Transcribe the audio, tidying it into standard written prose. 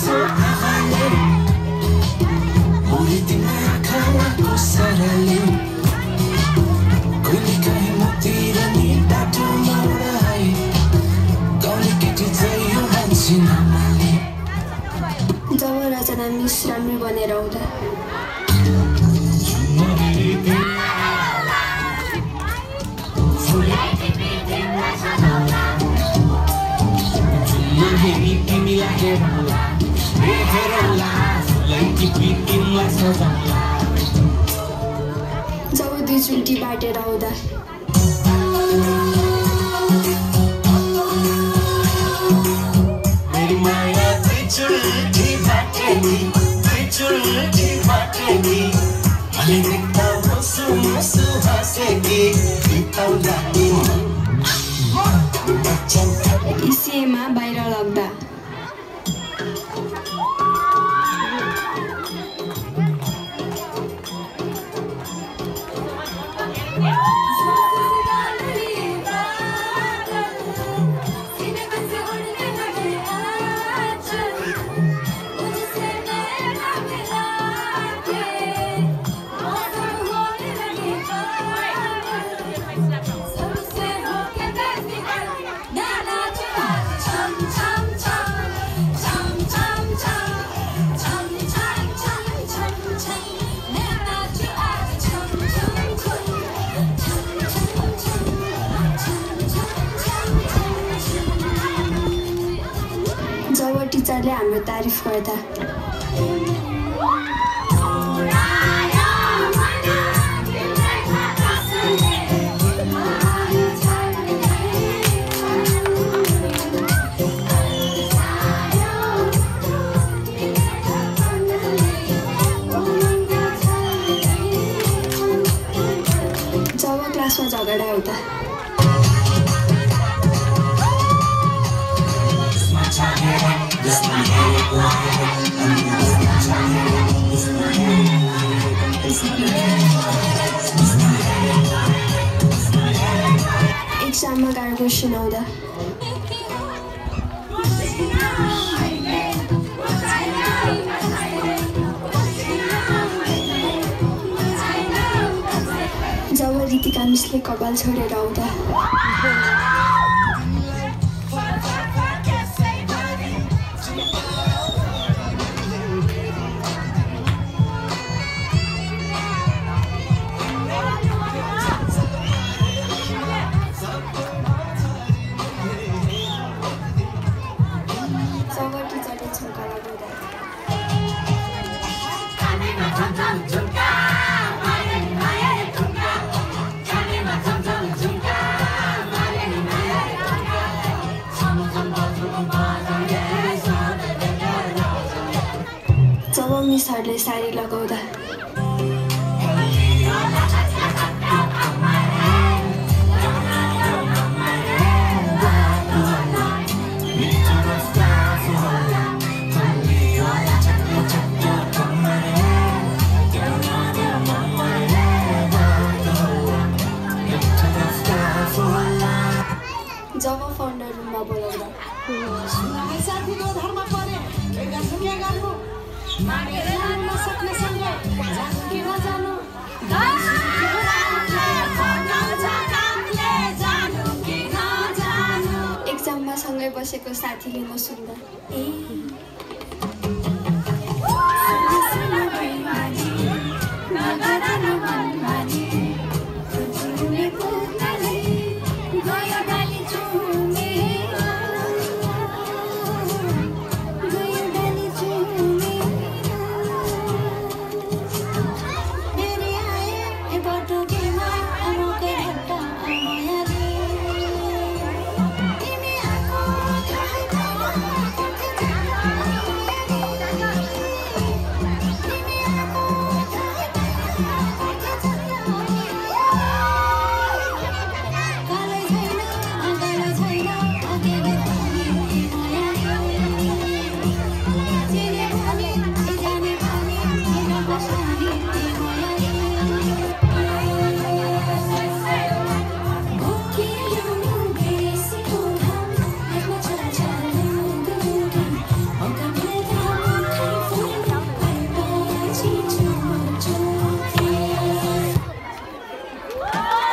so आफाले भोलि तिम्रो आँखाको सरले कहिले काहीँ मतिर नि बाटो मोडाए गाउँले केटी चाहियो मान्छे नमाने जब रचना मिस राम्रो बनेर आउँदा जब दुईचोटि बाटेर आउँदा मेरी माया दुईचोटि बाटेनी दुईचोटि बाटेनी अलि देख्दा मुसु मुसु हाँसेकी बिताउँदा नि इसेमा बाहिर लग्दा जब टिचरले हाम्रो तारिफ गर्दा जब क्लासमा झगडा हुँदा एक्जाममा गाह्रो क्वेसन आउँदा जब रितिका मिसले कपाल छोडेर आउँदा जब मिसहरूले साडी लगाउँदा जब फाउन्डर रुममा बोलाउँदा एक्जाममा सँगै बसेको साथीले म सुन्दा